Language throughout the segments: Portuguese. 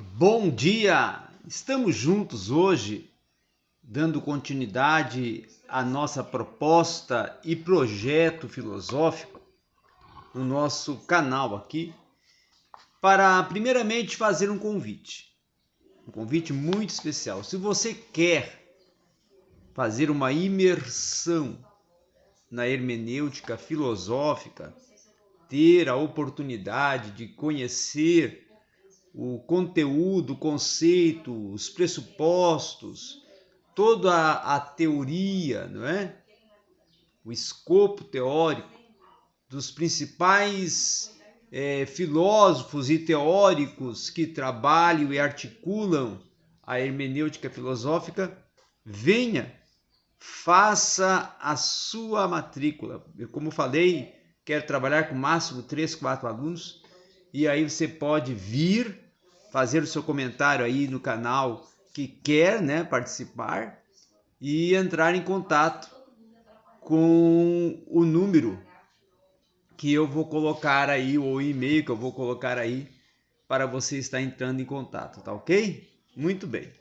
Bom dia! Estamos juntos hoje, dando continuidade à nossa proposta e projeto filosófico no nosso canal aqui, para primeiramente fazer um convite muito especial. Se você quer fazer uma imersão na hermenêutica filosófica, ter a oportunidade de conhecer o conteúdo, o conceito, os pressupostos, toda a teoria, não é? O escopo teórico dos principais filósofos e teóricos que trabalham e articulam a hermenêutica filosófica, venha, faça a sua matrícula. Eu, como falei, quero trabalhar com máximo 3, 4 alunos, e aí você pode vir fazer o seu comentário aí no canal que quer, né, participar e entrar em contato com o número que eu vou colocar aí, ou o e-mail que eu vou colocar aí para você estar entrando em contato, tá ok? Muito bem.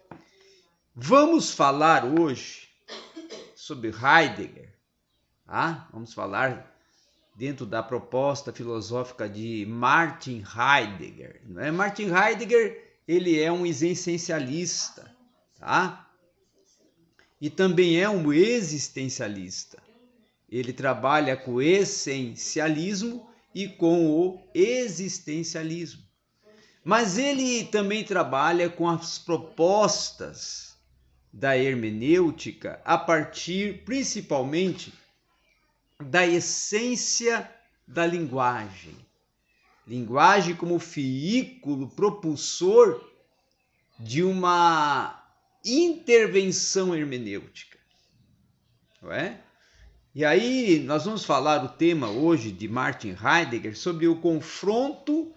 Vamos falar hoje sobre Heidegger, tá? Vamos falar dentro da proposta filosófica de Martin Heidegger. Não é? Martin Heidegger, ele é um essencialista, tá? E também é um existencialista. Ele trabalha com o essencialismo e com o existencialismo. Mas ele também trabalha com as propostas da hermenêutica a partir, principalmente, da essência da linguagem. Linguagem como veículo propulsor de uma intervenção hermenêutica. Não é? E aí nós vamos falar o tema hoje de Martin Heidegger sobre o confronto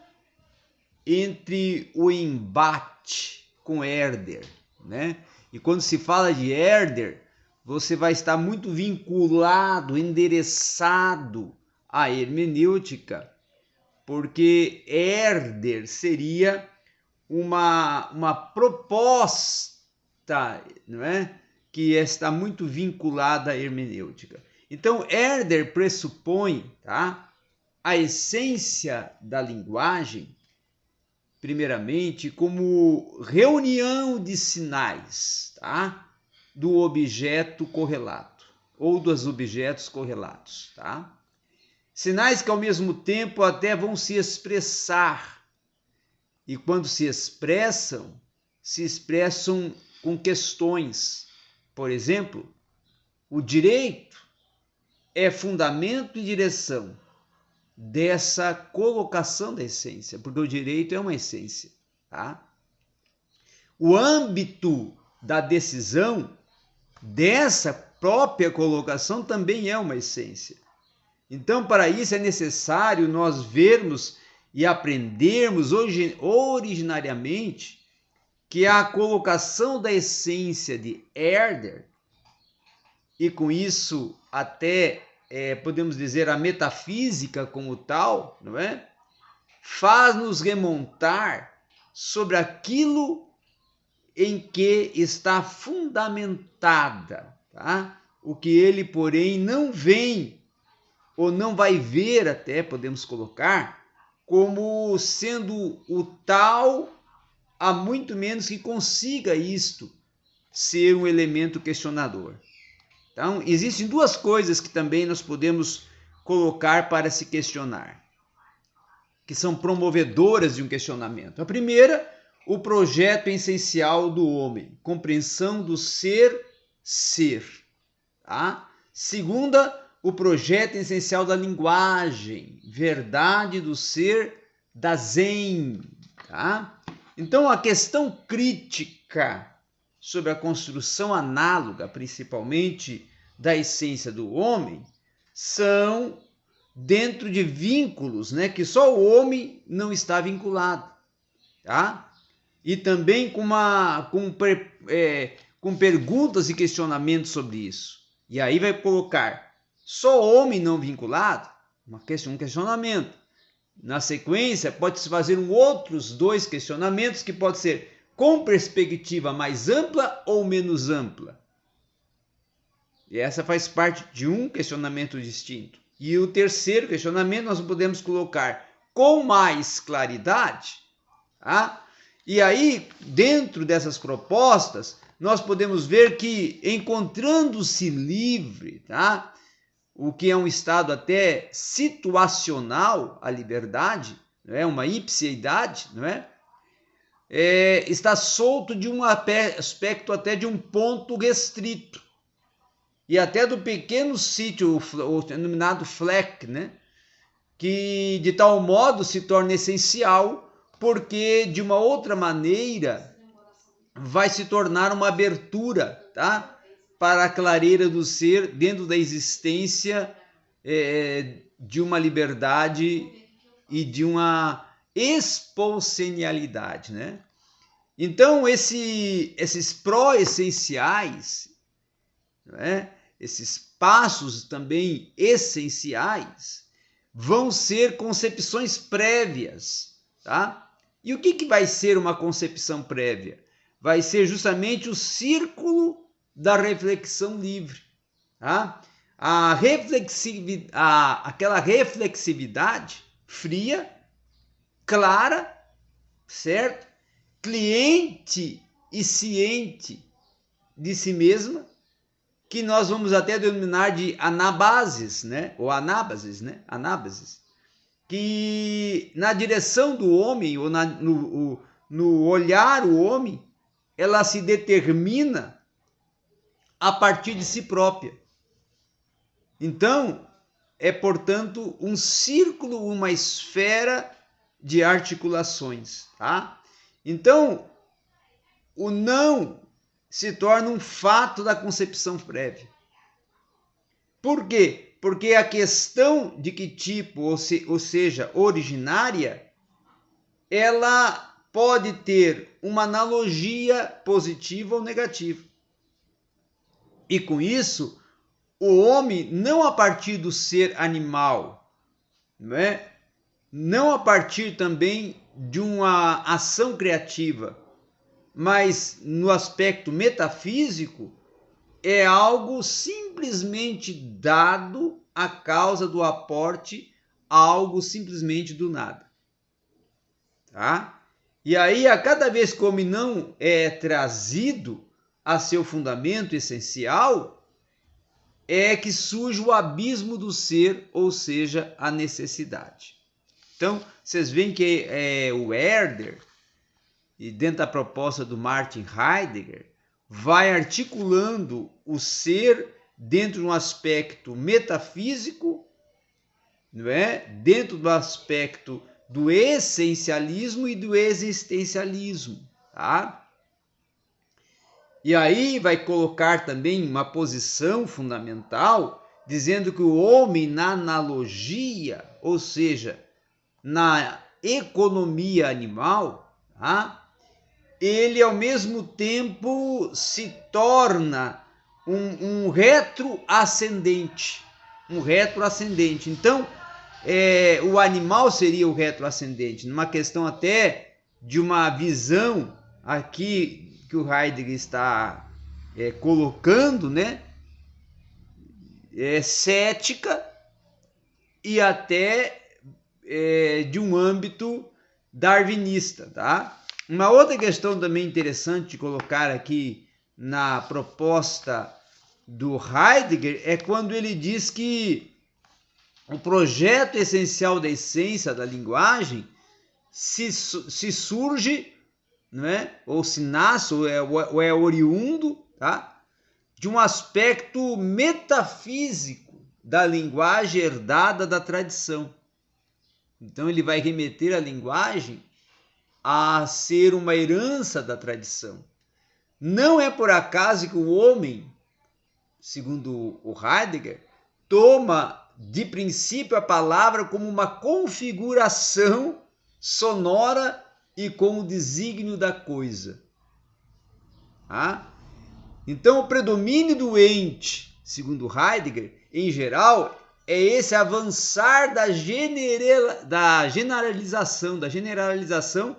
entre o embate com Herder, né? E quando se fala de Herder, você vai estar muito vinculado, endereçado à hermenêutica, porque Herder seria uma proposta, não é? Que está muito vinculada à hermenêutica. Então, Herder pressupõe, tá, a essência da linguagem, primeiramente, como reunião de sinais, tá, do objeto correlato, ou dos objetos correlatos, tá? Sinais que, ao mesmo tempo, até vão se expressar. E quando se expressam com questões. Por exemplo, o direito é fundamento e direção dessa colocação da essência, porque o direito é uma essência, tá? O âmbito da decisão dessa própria colocação também é uma essência. Então, para isso é necessário nós vermos e aprendermos originariamente que a colocação da essência de Herder, e com isso até podemos dizer a metafísica como tal, não é? Faz-nos remontar sobre aquilo em que está fundamentada, tá? O que ele, porém, não vem, ou não vai ver até, podemos colocar, como sendo o tal, há muito menos que consiga isto ser um elemento questionador. Então, existem duas coisas que também nós podemos colocar para se questionar, que são promovedoras de um questionamento. A primeira, o projeto essencial do homem, compreensão do ser. Tá? Segunda, o projeto essencial da linguagem, verdade do ser, da zen. Tá? Então, a questão crítica sobre a construção análoga, principalmente da essência do homem, são dentro de vínculos, né, que só o homem não está vinculado, tá? E também com perguntas e questionamentos sobre isso. E aí vai colocar só homem não vinculado, um questionamento. na sequência, pode-se fazer outros dois questionamentos que pode ser com perspectiva mais ampla ou menos ampla. E essa faz parte de um questionamento distinto. E o terceiro questionamento nós podemos colocar com mais claridade. Tá? E aí, dentro dessas propostas, nós podemos ver que, encontrando-se livre, tá? O que é um estado até situacional, a liberdade, não é? Uma ipseidade, não é? Está solto de um aspecto até de um ponto restrito, e até do pequeno sítio, o denominado fleck, né? Que de tal modo se torna essencial, porque de uma outra maneira vai se tornar uma abertura, tá? Para a clareira do ser dentro da existência de uma liberdade e de uma espontâneidade, né? Então, esses pró-essenciais, né? Esses passos também essenciais, vão ser concepções prévias, tá? E o que vai ser uma concepção prévia? Vai ser justamente o círculo da reflexão livre, tá? Aquela reflexividade fria, clara, certo? Cliente e ciente de si mesma, que nós vamos até denominar de anábases, né? Ou anábases, né? Anábases, que na direção do homem, ou no olhar o homem, ela se determina a partir de si própria. Então, portanto, um círculo, uma esfera de articulações, tá? Então, o não se torna um fato da concepção prévia. Por quê? Porque a questão de que tipo, ou seja, originária, ela pode ter uma analogia positiva ou negativa. E com isso, o homem, não a partir do ser animal, não a partir também de uma ação criativa, mas no aspecto metafísico, é algo simplesmente dado a causa do aporte, algo simplesmente do nada. Tá? E aí, a cada vez que o homem não é trazido a seu fundamento essencial, é que surge o abismo do ser, ou seja, a necessidade. Então, vocês veem que o Herder, e dentro da proposta do Martin Heidegger, vai articulando o ser dentro de um aspecto metafísico, não é? Dentro do aspecto do essencialismo e do existencialismo, tá? E aí vai colocar também uma posição fundamental, dizendo que o homem na analogia, ou seja, na economia animal, tá? Ele ao mesmo tempo se torna um retroascendente. Então, o animal seria o retroascendente, numa questão até de uma visão aqui que o Heidegger está colocando, né? Cética e até de um âmbito darwinista, tá? Uma outra questão também interessante de colocar aqui na proposta do Heidegger é quando ele diz que o projeto essencial da essência da linguagem se surge, não é? Ou se nasce, ou é oriundo, tá? De um aspecto metafísico da linguagem herdada da tradição. Então ele vai remeter a linguagem a ser uma herança da tradição. Não é por acaso que o homem, segundo o Heidegger, toma de princípio a palavra como uma configuração sonora e com o desígnio da coisa. Então, o predomínio do ente, segundo Heidegger, em geral, é esse avançar da generalização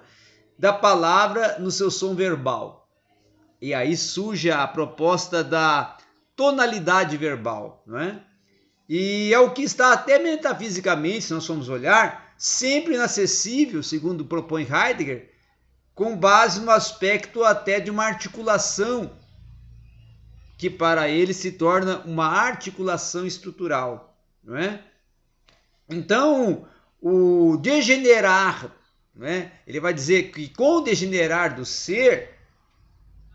da palavra no seu som verbal. E aí surge a proposta da tonalidade verbal, não é? E é o que está até metafisicamente, se nós formos olhar, sempre inacessível, segundo propõe Heidegger, com base no aspecto até de uma articulação, que para ele se torna uma articulação estrutural, não é? Então, o degenerar, não é? Ele vai dizer que com o degenerar do ser,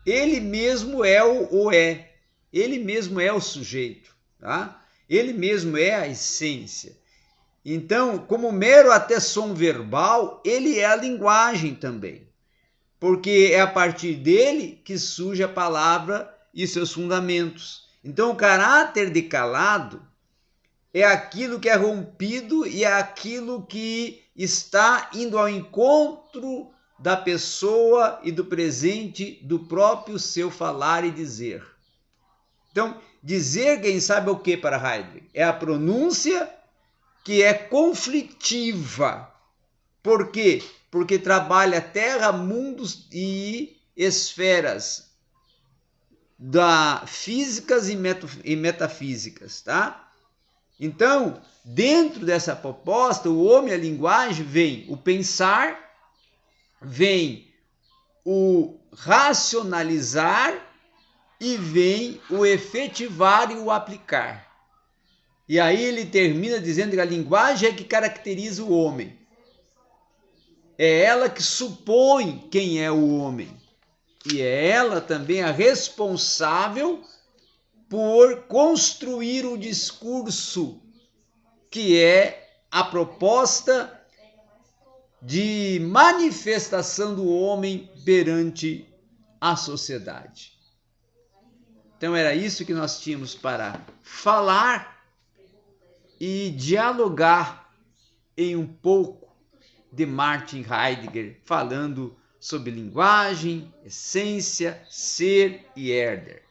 ele mesmo é o é, ele mesmo é o sujeito, tá? Ele mesmo é a essência. Então, como mero até som verbal, ele é a linguagem também, porque é a partir dele que surge a palavra e seus fundamentos. Então, o caráter de calado é aquilo que é rompido e é aquilo que está indo ao encontro da pessoa e do presente do próprio seu falar e dizer. Então, dizer, quem sabe o que para Heidegger? É a pronúncia que é conflitiva. Por quê? Porque trabalha terra, mundos e esferas físicas e metafísicas, tá? Então, dentro dessa proposta, o homem e a linguagem vem o pensar, vem o racionalizar e vem o efetivar e o aplicar. E aí ele termina dizendo que a linguagem é que caracteriza o homem. É ela que supõe quem é o homem. E é ela também a responsável por construir o discurso, que é a proposta de manifestação do homem perante a sociedade. Então era isso que nós tínhamos para falar e dialogar em um pouco de Martin Heidegger, falando sobre linguagem, essência, ser e Herder.